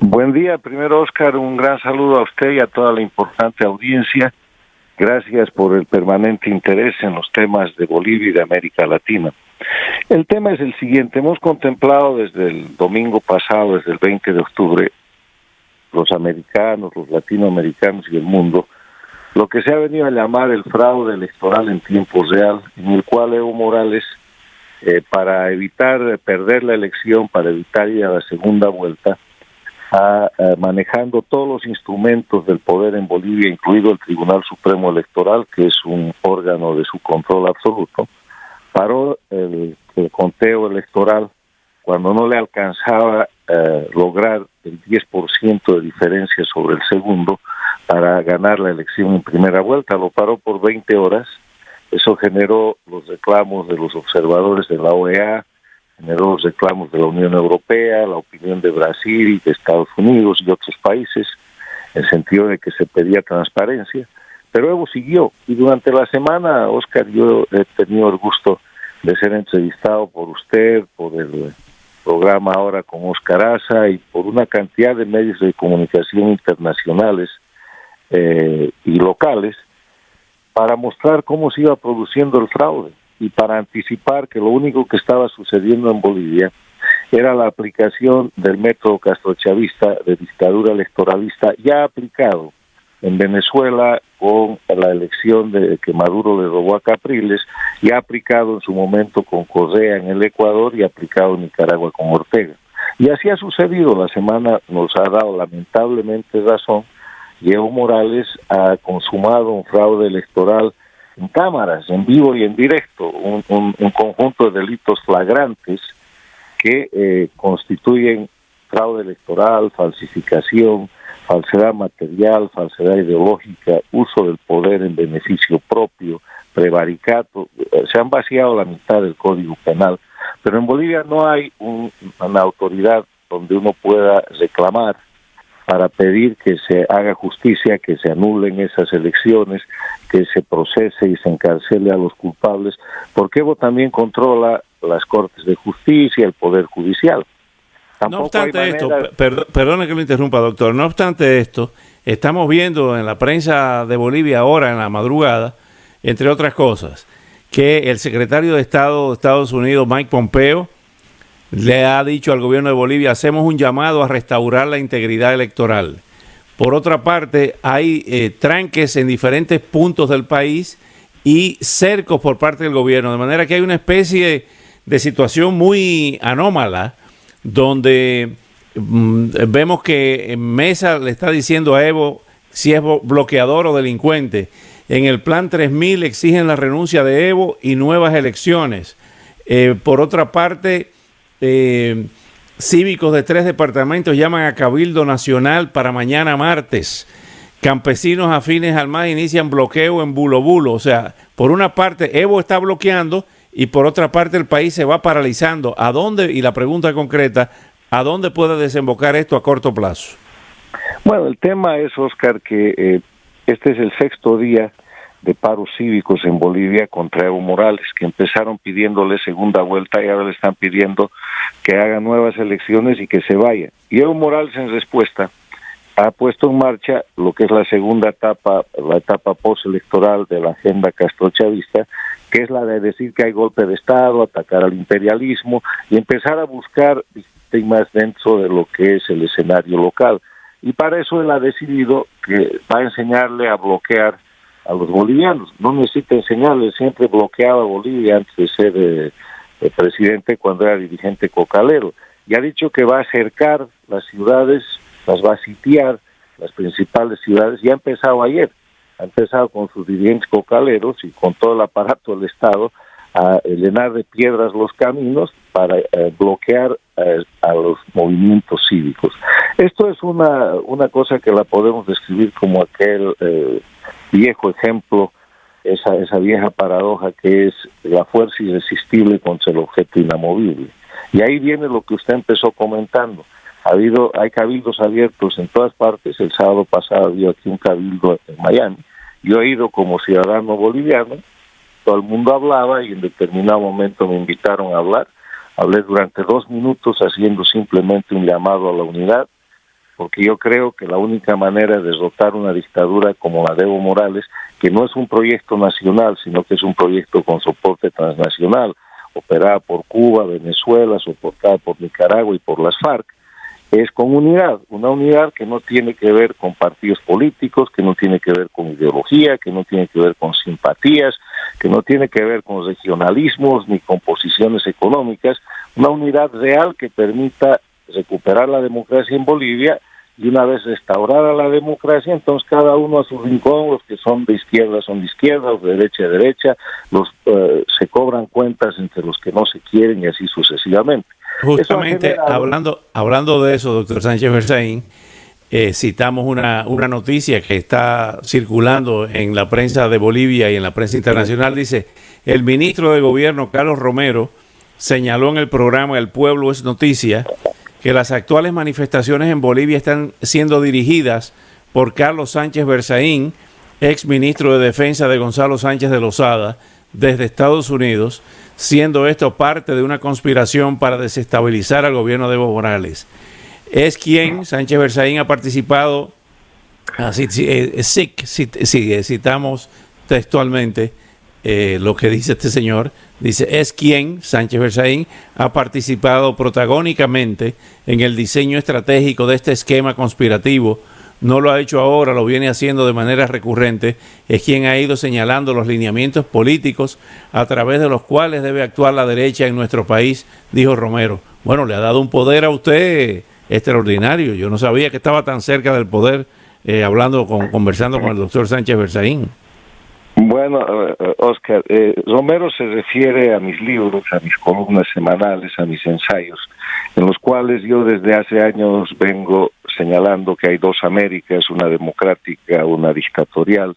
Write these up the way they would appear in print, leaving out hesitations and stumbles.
Buen día, primero Oscar, un gran saludo a usted y a toda la importante audiencia. Gracias por el permanente interés en los temas de Bolivia y de América Latina. El tema es el siguiente: hemos contemplado desde el domingo pasado, desde el 20 de octubre, los americanos, los latinoamericanos y el mundo, lo que se ha venido a llamar el fraude electoral en tiempo real, en el cual Evo Morales, para evitar perder la elección, para evitar ir a la segunda vuelta, manejando todos los instrumentos del poder en Bolivia, incluido el Tribunal Supremo Electoral, que es un órgano de su control absoluto, paró el conteo electoral cuando no le alcanzaba lograr el 10% de diferencia sobre el segundo para ganar la elección en primera vuelta. Lo paró por 20 horas. Eso generó los reclamos de los observadores de la OEA, generó los reclamos de la Unión Europea, la opinión de Brasil y de Estados Unidos y otros países, en el sentido de que se pedía transparencia. Pero Evo siguió, y durante la semana, Oscar, yo he tenido el gusto de ser entrevistado por usted, por el programa Ahora con Oscar Aza y por una cantidad de medios de comunicación internacionales y locales, para mostrar cómo se iba produciendo el fraude y para anticipar que lo único que estaba sucediendo en Bolivia era la aplicación del método castrochavista de dictadura electoralista ya aplicado en Venezuela con la elección de que Maduro le robó a Capriles, ya aplicado en su momento con Correa en el Ecuador y aplicado en Nicaragua con Ortega. Y así ha sucedido. La semana nos ha dado lamentablemente razón, y Evo Morales ha consumado un fraude electoral en cámaras, en vivo y en directo, un conjunto de delitos flagrantes que constituyen fraude electoral, falsificación, falsedad material, falsedad ideológica, uso del poder en beneficio propio, prevaricato. Se han vaciado la mitad del Código Penal, pero en Bolivia no hay una autoridad donde uno pueda reclamar para pedir que se haga justicia, que se anulen esas elecciones, que se procese y se encarcele a los culpables, porque Evo también controla las Cortes de Justicia, el Poder Judicial. No obstante esto, perdone que lo interrumpa, doctor, no obstante esto, estamos viendo en la prensa de Bolivia ahora, en la madrugada, entre otras cosas, que el secretario de Estado de Estados Unidos, Mike Pompeo, le ha dicho al gobierno de Bolivia: hacemos un llamado a restaurar la integridad electoral. Por otra parte, hay tranques en diferentes puntos del país y cercos por parte del gobierno, de manera que hay una especie de situación muy anómala, donde vemos que Mesa le está diciendo a Evo si es bloqueador o delincuente. En el Plan 3000 exigen la renuncia de Evo y nuevas elecciones. Por otra parte, cívicos de 3 departamentos llaman a Cabildo Nacional para mañana martes. Campesinos afines al MAS inician bloqueo en Bulo Bulo. O sea, por una parte Evo está bloqueando y por otra parte el país se va paralizando. ¿A dónde? Y la pregunta concreta: ¿a dónde puede desembocar esto a corto plazo? Bueno, el tema es, Oscar, que este es el 6º día de paros cívicos en Bolivia contra Evo Morales, que empezaron pidiéndole segunda vuelta y ahora le están pidiendo que haga nuevas elecciones y que se vaya. Y Evo Morales, en respuesta, ha puesto en marcha lo que es la segunda etapa, la etapa postelectoral de la agenda castrochavista, que es la de decir que hay golpe de Estado, atacar al imperialismo y empezar a buscar víctimas dentro de lo que es el escenario local. Y para eso él ha decidido que va a enseñarle a bloquear a los bolivianos. No necesita enseñarle, siempre bloqueaba a Bolivia antes de ser presidente, cuando era dirigente cocalero. Y ha dicho que va a acercar las ciudades, las va a sitiar, las principales ciudades, y ha empezado ayer. Ha empezado con sus dirigentes cocaleros y con todo el aparato del Estado a llenar de piedras los caminos para bloquear a los movimientos cívicos. Esto es una cosa que la podemos describir como aquel viejo ejemplo, esa vieja paradoja que es la fuerza irresistible contra el objeto inamovible. Y ahí viene lo que usted empezó comentando. Hay cabildos abiertos en todas partes. El sábado pasado había aquí un cabildo en Miami. Yo he ido como ciudadano boliviano, todo el mundo hablaba y en determinado momento me invitaron a hablar. Hablé durante 2 minutos haciendo simplemente un llamado a la unidad, porque yo creo que la única manera de derrotar una dictadura como la de Evo Morales, que no es un proyecto nacional, sino que es un proyecto con soporte transnacional, operada por Cuba, Venezuela, soportada por Nicaragua y por las FARC, es con unidad, una unidad que no tiene que ver con partidos políticos, que no tiene que ver con ideología, que no tiene que ver con simpatías, que no tiene que ver con regionalismos ni con posiciones económicas, una unidad real que permita recuperar la democracia en Bolivia, y una vez restaurada la democracia, entonces cada uno a su rincón, los que son de izquierda son de izquierda, los de derecha, se cobran cuentas entre los que no se quieren y así sucesivamente. Justamente hablando de eso, doctor Sánchez Berzaín, citamos una noticia que está circulando en la prensa de Bolivia y en la prensa internacional. Dice, el ministro de Gobierno, Carlos Romero, señaló en el programa El Pueblo es Noticia que las actuales manifestaciones en Bolivia están siendo dirigidas por Carlos Sánchez Berzaín, ex ministro de Defensa de Gonzalo Sánchez de Lozada, desde Estados Unidos, siendo esto parte de una conspiración para desestabilizar al gobierno de Evo Morales. Es quien Sánchez Berzaín ha participado, citamos textualmente lo que dice este señor, dice, es quien Sánchez Berzaín ha participado protagónicamente en el diseño estratégico de este esquema conspirativo. No lo ha hecho ahora, lo viene haciendo de manera recurrente. Es quien ha ido señalando los lineamientos políticos a través de los cuales debe actuar la derecha en nuestro país, dijo Romero. Bueno, le ha dado un poder a usted extraordinario. Yo no sabía que estaba tan cerca del poder, conversando con el doctor Sánchez Berzaín. Bueno, Oscar, Romero se refiere a mis libros, a mis columnas semanales, a mis ensayos, en los cuales yo desde hace años vengo señalando que hay dos Américas, una democrática, una dictatorial.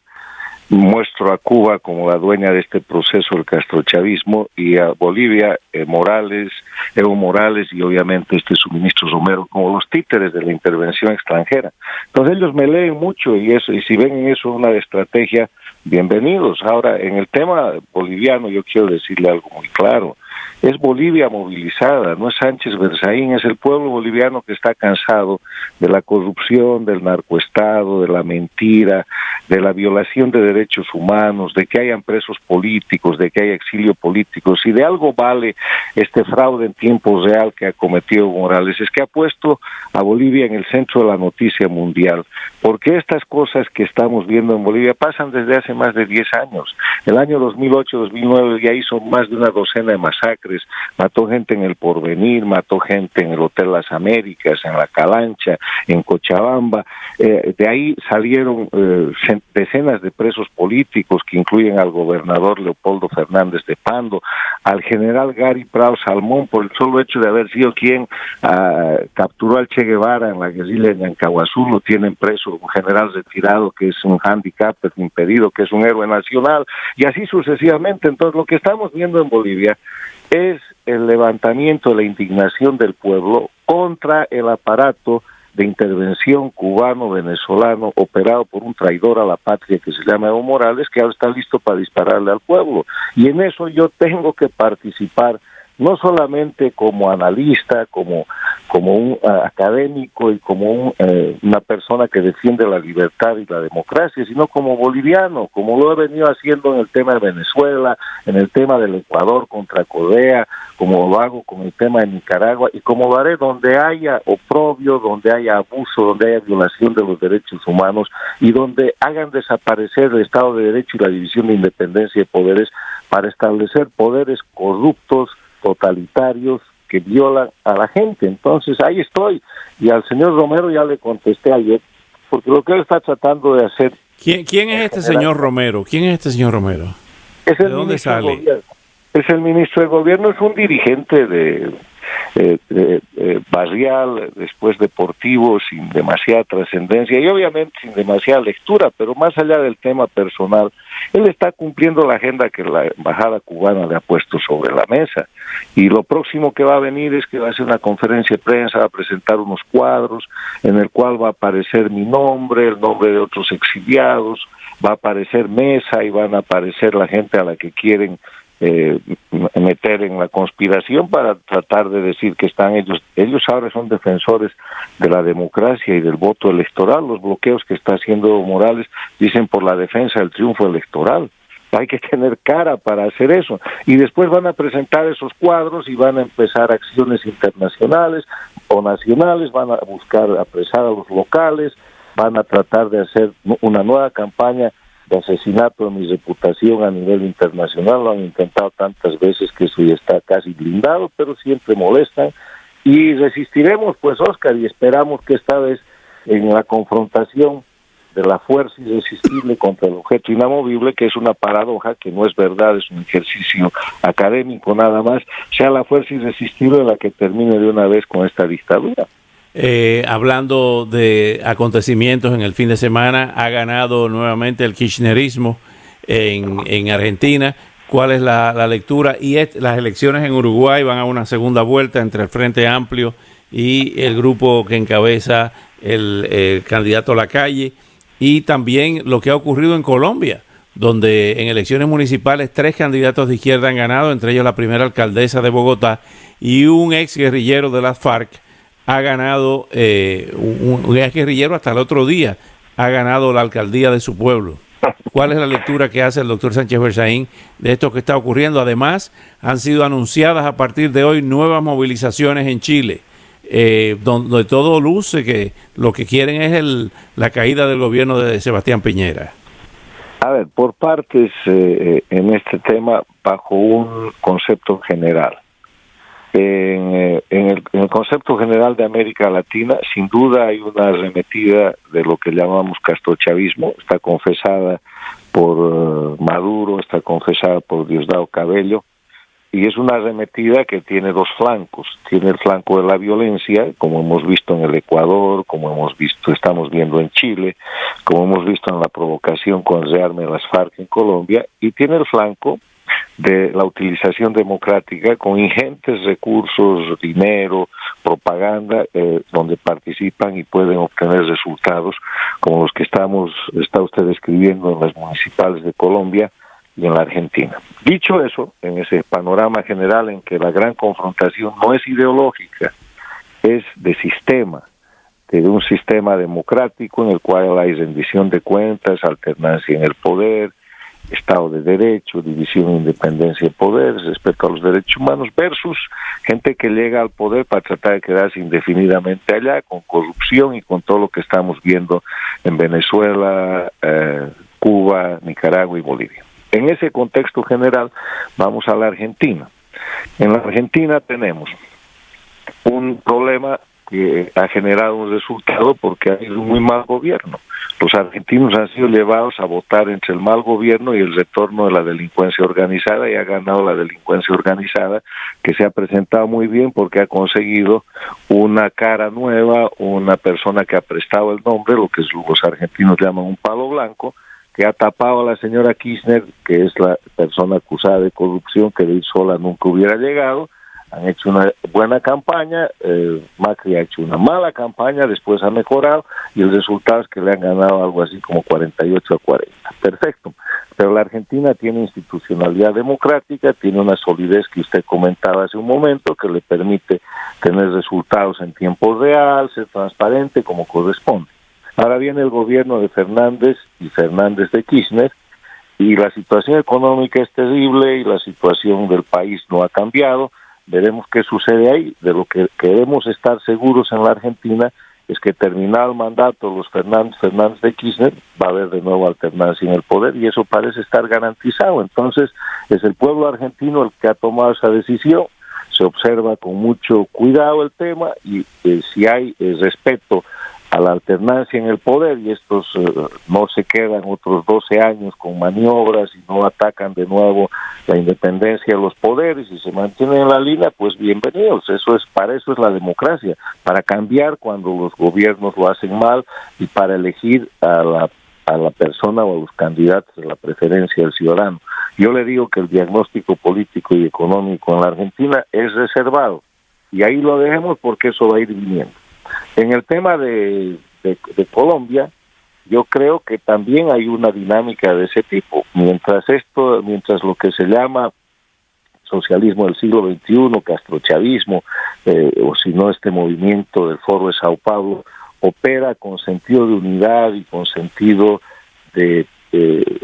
Muestro a Cuba como la dueña de este proceso, el castrochavismo, y a Bolivia, Evo Morales y obviamente su ministro Romero como los títeres de la intervención extranjera. Entonces ellos me leen mucho y si ven en eso una estrategia, bienvenidos. Ahora, en el tema boliviano yo quiero decirle algo muy claro. Es Bolivia movilizada, no es Sánchez Berzaín, es el pueblo boliviano que está cansado de la corrupción, del narcoestado, de la mentira, de la violación de derechos humanos, de que hayan presos políticos, de que haya exilio político. Si de algo vale este fraude en tiempo real que ha cometido Morales, es que ha puesto a Bolivia en el centro de la noticia mundial, porque estas cosas que estamos viendo en Bolivia pasan desde hace más de 10 años. El año 2008-2009 ya hizo más de una docena de masacres, mató gente en el Porvenir, mató gente en el Hotel Las Américas, en La Calancha, en Cochabamba. De ahí salieron decenas de presos políticos que incluyen al gobernador Leopoldo Fernández de Pando, al general Gary Prado Salmón, por el solo hecho de haber sido quien capturó al Che Guevara en la guerrilla en Yancahuazú. Lo tienen preso, un general retirado que es un handicap impedido, que es un héroe nacional, y así sucesivamente. Entonces lo que estamos viendo en Bolivia es el levantamiento de la indignación del pueblo contra el aparato de intervención cubano-venezolano operado por un traidor a la patria que se llama Evo Morales, que ahora está listo para dispararle al pueblo. Y en eso yo tengo que participar, no solamente como analista, como un académico y como una persona que defiende la libertad y la democracia, sino como boliviano, como lo he venido haciendo en el tema de Venezuela, en el tema del Ecuador contra Corea, como lo hago con el tema de Nicaragua, y como lo haré donde haya oprobio, donde haya abuso, donde haya violación de los derechos humanos y donde hagan desaparecer el Estado de Derecho y la división de independencia de poderes para establecer poderes corruptos, totalitarios, que violan a la gente. Entonces ahí estoy, y al señor Romero ya le contesté ayer, porque lo que él está tratando de hacer... ¿Quién es este señor Romero? ¿Quién es este señor Romero? ¿De dónde sale? Es el ministro de Gobierno, es un dirigente de barrial, después deportivo, sin demasiada trascendencia y obviamente sin demasiada lectura, pero más allá del tema personal, él está cumpliendo la agenda que la embajada cubana le ha puesto sobre la mesa, y lo próximo que va a venir es que va a hacer una conferencia de prensa, va a presentar unos cuadros en el cual va a aparecer mi nombre, el nombre de otros exiliados, va a aparecer Mesa y van a aparecer la gente a la que quieren meter en la conspiración para tratar de decir que están ellos ahora son defensores de la democracia y del voto electoral. Los bloqueos que está haciendo Morales dicen por la defensa del triunfo electoral. Hay que tener cara para hacer eso. Y después van a presentar esos cuadros y van a empezar acciones internacionales o nacionales, van a buscar apresar a los locales, van a tratar de hacer una nueva campaña de asesinato de mi reputación a nivel internacional. Lo han intentado tantas veces que eso ya está casi blindado, pero siempre molestan. Y resistiremos, pues, Oscar, y esperamos que esta vez en la confrontación de la fuerza irresistible contra el objeto inamovible, que es una paradoja, que no es verdad, es un ejercicio académico nada más, sea la fuerza irresistible la que termine de una vez con esta dictadura. Hablando de acontecimientos en el fin de semana, ha ganado nuevamente el kirchnerismo en Argentina. ¿Cuál es la lectura? Y las elecciones en Uruguay van a una segunda vuelta entre el Frente Amplio y el grupo que encabeza el candidato Lacalle. Y también lo que ha ocurrido en Colombia, donde en elecciones municipales 3 candidatos de izquierda han ganado, entre ellos la primera alcaldesa de Bogotá y un ex guerrillero de las FARC ha ganado, un ex guerrillero hasta el otro día ha ganado la alcaldía de su pueblo. ¿Cuál es la lectura que hace el doctor Sánchez Berzaín de esto que está ocurriendo? Además, han sido anunciadas a partir de hoy nuevas movilizaciones en Chile, donde todo luce que lo que quieren es la caída del gobierno de Sebastián Piñera. A ver, por partes en este tema, bajo un concepto general. En el concepto general de América Latina, sin duda hay una arremetida de lo que llamamos castrochavismo, está confesada por Maduro, está confesada por Diosdado Cabello, y es una arremetida que tiene 2 flancos. Tiene el flanco de la violencia, como hemos visto en el Ecuador, como estamos viendo en Chile, como hemos visto en la provocación con el rearme de las FARC en Colombia, y tiene el flanco de la utilización democrática con ingentes recursos, dinero, propaganda, donde participan y pueden obtener resultados como los que está usted describiendo en las municipales de Colombia y en la Argentina. Dicho eso, en ese panorama general en que la gran confrontación no es ideológica, es de sistema, de un sistema democrático en el cual hay rendición de cuentas, alternancia en el poder, Estado de Derecho, división e independencia de poderes, respeto a los derechos humanos, versus gente que llega al poder para tratar de quedarse indefinidamente allá, con corrupción y con todo lo que estamos viendo en Venezuela, Cuba, Nicaragua y Bolivia. En ese contexto general, vamos a la Argentina. En la Argentina tenemos un problema que ha generado un resultado porque ha habido un muy mal gobierno. Los argentinos han sido llevados a votar entre el mal gobierno y el retorno de la delincuencia organizada, y ha ganado la delincuencia organizada, que se ha presentado muy bien porque ha conseguido una cara nueva, una persona que ha prestado el nombre, lo que los argentinos llaman un palo blanco, que ha tapado a la señora Kirchner, que es la persona acusada de corrupción, que de ir sola nunca hubiera llegado. Han hecho una buena campaña, Macri ha hecho una mala campaña, después ha mejorado, y el resultado es que le han ganado algo así como 48-40. Perfecto. Pero la Argentina tiene institucionalidad democrática, tiene una solidez que usted comentaba hace un momento, que le permite tener resultados en tiempo real, ser transparente como corresponde. Ahora viene el gobierno de Fernández y Fernández de Kirchner, y la situación económica es terrible y la situación del país no ha cambiado. Veremos qué sucede ahí. De lo que queremos estar seguros en la Argentina es que terminado el mandato de los Fernández de Kirchner, va a haber de nuevo alternancia en el poder, y eso parece estar garantizado. Entonces es el pueblo argentino el que ha tomado esa decisión. Se observa con mucho cuidado el tema, y si hay respeto a la alternancia en el poder, y estos no se quedan otros 12 años con maniobras y no atacan de nuevo la independencia de los poderes y se mantienen en la línea, pues bienvenidos. Para eso es la democracia, para cambiar cuando los gobiernos lo hacen mal y para elegir a la persona o a los candidatos de la preferencia del ciudadano. Yo le digo que el diagnóstico político y económico en la Argentina es reservado, y ahí lo dejemos porque eso va a ir viniendo. En el tema de Colombia, yo creo que también hay una dinámica de ese tipo. Mientras lo que se llama socialismo del siglo XXI, castrochavismo, o si no este movimiento del Foro de Sao Paulo, opera con sentido de unidad y con sentido de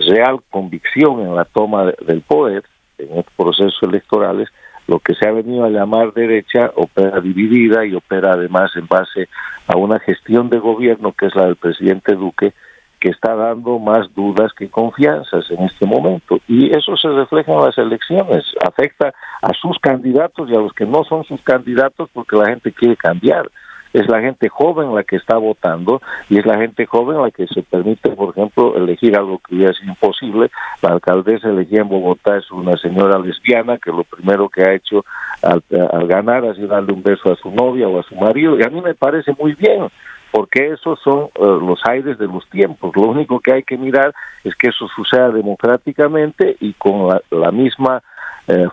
real convicción en la toma del poder, en estos procesos electorales. Lo que se ha venido a llamar derecha opera dividida y opera además en base a una gestión de gobierno que es la del presidente Duque, que está dando más dudas que confianzas en este momento. Y eso se refleja en las elecciones, afecta a sus candidatos y a los que no son sus candidatos porque la gente quiere cambiar. Es la gente joven la que está votando y es la gente joven la que se permite, por ejemplo, elegir algo que hubiera sido imposible. La alcaldesa elegida en Bogotá es una señora lesbiana que lo primero que ha hecho al ganar ha sido darle un beso a su novia o a su marido, y a mí me parece muy bien, porque esos son los aires de los tiempos. Lo único que hay que mirar es que eso suceda democráticamente y con la misma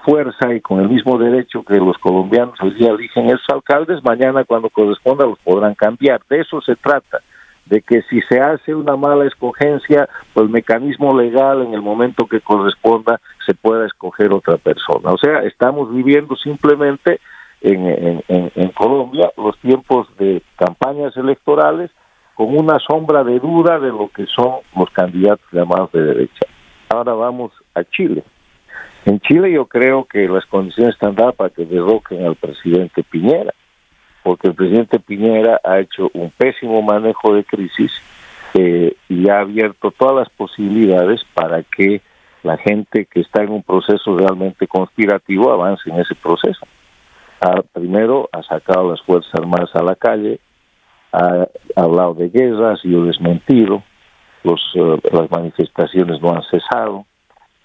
fuerza y con el mismo derecho que los colombianos hoy día eligen esos alcaldes, mañana cuando corresponda los podrán cambiar. De eso se trata, de que si se hace una mala escogencia, pues el mecanismo legal en el momento que corresponda se pueda escoger otra persona. O sea, estamos viviendo simplemente en Colombia los tiempos de campañas electorales con una sombra de duda de lo que son los candidatos llamados de derecha. Ahora vamos a Chile. En Chile yo creo que las condiciones están dadas para que derroquen al presidente Piñera, porque el presidente Piñera ha hecho un pésimo manejo de crisis y ha abierto todas las posibilidades para que la gente que está en un proceso realmente conspirativo avance en ese proceso. Primero ha sacado las Fuerzas Armadas a la calle, ha hablado de guerra, ha sido desmentido, las manifestaciones no han cesado.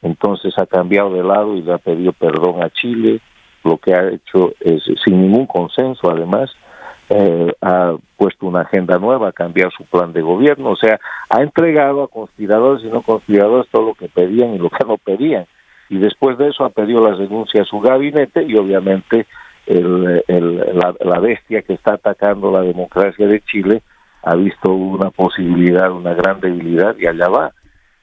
Entonces ha cambiado de lado y le ha pedido perdón a Chile. Lo que ha hecho es, sin ningún consenso además, ha puesto una agenda nueva, ha cambiado su plan de gobierno. O sea, ha entregado a conspiradores y no conspiradores todo lo que pedían y lo que no pedían. Y después de eso ha pedido la renuncia a su gabinete y obviamente la bestia que está atacando la democracia de Chile ha visto una posibilidad, una gran debilidad, y allá va.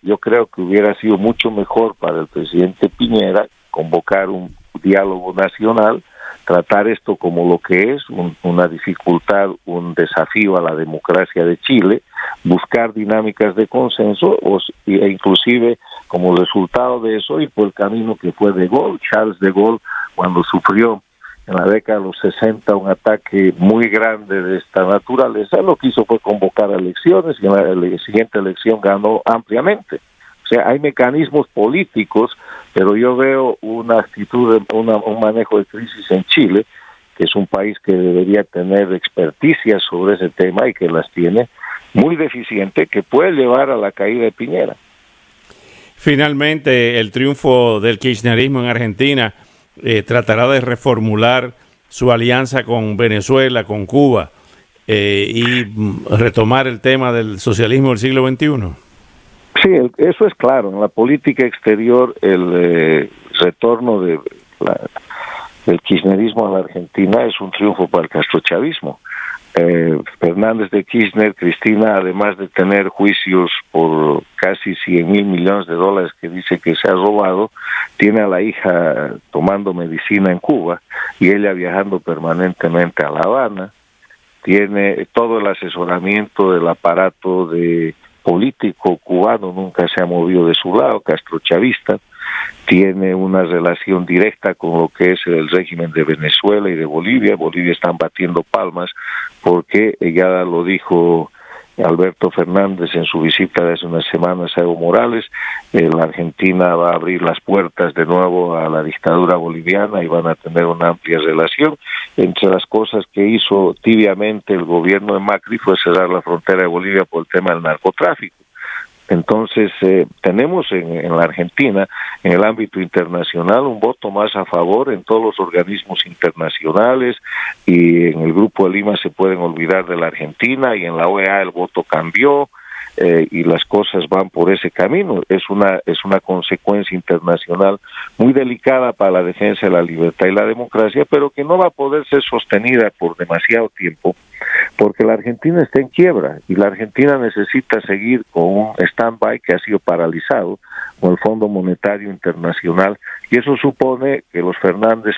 Yo creo que hubiera sido mucho mejor para el presidente Piñera convocar un diálogo nacional, tratar esto como lo que es, una dificultad, un desafío a la democracia de Chile, buscar dinámicas de consenso e inclusive como resultado de eso ir por el camino que fue de Gaulle. Charles de Gaulle, cuando sufrió en la década de los 60 un ataque muy grande de esta naturaleza, lo que hizo fue convocar elecciones y en la siguiente elección ganó ampliamente. O sea, hay mecanismos políticos, pero yo veo una actitud, un manejo de crisis en Chile, que es un país que debería tener experticia sobre ese tema y que las tiene, muy deficiente, que puede llevar a la caída de Piñera. Finalmente, el triunfo del kirchnerismo en Argentina tratará de reformular su alianza con Venezuela, con Cuba, y retomar el tema del socialismo del siglo XXI. Sí, eso es claro. En la política exterior, el retorno del kirchnerismo a la Argentina es un triunfo para el castrochavismo. Fernández de Kirchner, Cristina, además de tener juicios por casi 100.000 millones de dólares que dice que se ha robado, tiene a la hija tomando medicina en Cuba y ella viajando permanentemente a La Habana. Tiene todo el asesoramiento del aparato de político cubano, nunca se ha movido de su lado, castrochavista. Tiene una relación directa con lo que es el régimen de Venezuela y de Bolivia. Bolivia están batiendo palmas porque ya lo dijo Alberto Fernández en su visita de hace unas semanas a Evo Morales. La Argentina va a abrir las puertas de nuevo a la dictadura boliviana y van a tener una amplia relación. Entre las cosas que hizo tibiamente el gobierno de Macri fue cerrar la frontera de Bolivia por el tema del narcotráfico. Entonces, tenemos en la Argentina, en el ámbito internacional, un voto más a favor en todos los organismos internacionales, y en el Grupo de Lima se pueden olvidar de la Argentina, y en la OEA el voto cambió. y las cosas van por ese camino. Es una consecuencia internacional muy delicada para la defensa de la libertad y la democracia, pero que no va a poder ser sostenida por demasiado tiempo, porque la Argentina está en quiebra y la Argentina necesita seguir con un stand-by que ha sido paralizado con el Fondo Monetario Internacional, y eso supone que los Fernández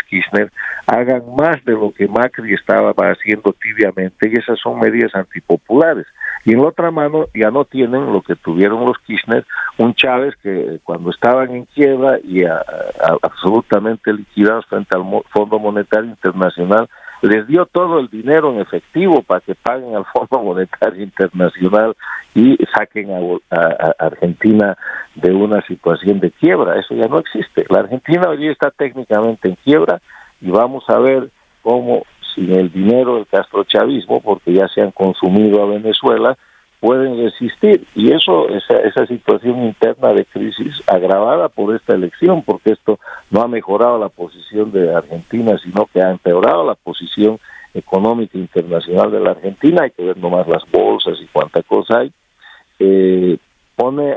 Kirchner hagan más de lo que Macri estaba haciendo tibiamente, y esas son medidas antipopulares. Y en la otra mano ya no tienen lo que tuvieron los Kirchner, un Chávez que cuando estaban en quiebra y absolutamente liquidados frente al Fondo Monetario Internacional, les dio todo el dinero en efectivo para que paguen al Fondo Monetario Internacional y saquen a Argentina de una situación de quiebra. Eso ya no existe. La Argentina hoy día está técnicamente en quiebra, y vamos a ver cómo sin el dinero del castrochavismo, porque ya se han consumido a Venezuela, pueden resistir. Y esa situación interna de crisis agravada por esta elección, porque esto no ha mejorado la posición de Argentina, sino que ha empeorado la posición económica internacional de la Argentina. Hay que ver nomás las bolsas y cuánta cosa hay. Pone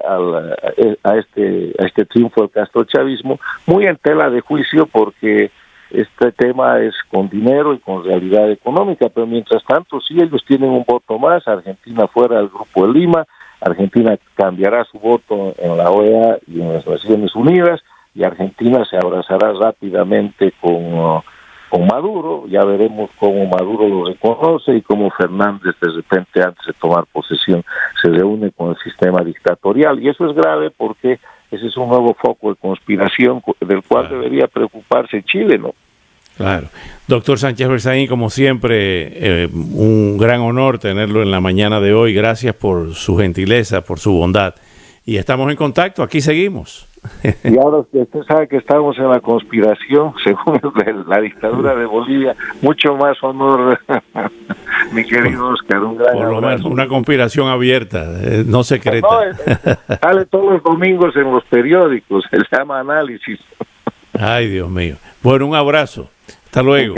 a este triunfo del castrochavismo muy en tela de juicio, porque este tema es con dinero y con realidad económica, pero mientras tanto sí, ellos tienen un voto más. Argentina fuera del Grupo de Lima, Argentina cambiará su voto en la OEA y en las Naciones Unidas, y Argentina se abrazará rápidamente con Maduro. Ya veremos cómo Maduro lo reconoce y cómo Fernández, de repente, antes de tomar posesión, se reúne con el sistema dictatorial, y eso es grave porque ese es un nuevo foco de conspiración del cual debería preocuparse Chile, ¿no? Claro. Doctor Sánchez Berzaín, como siempre, un gran honor tenerlo en la mañana de hoy. Gracias por su gentileza, por su bondad. Y estamos en contacto, aquí seguimos. Y ahora usted sabe que estamos en la conspiración, según la dictadura de Bolivia. Mucho más honor, mi querido Oscar. Un gran por lo menos una conspiración abierta, no secreta. No, sale todos los domingos en los periódicos, se llama Análisis. Ay, Dios mío. Bueno, un abrazo. Hasta luego.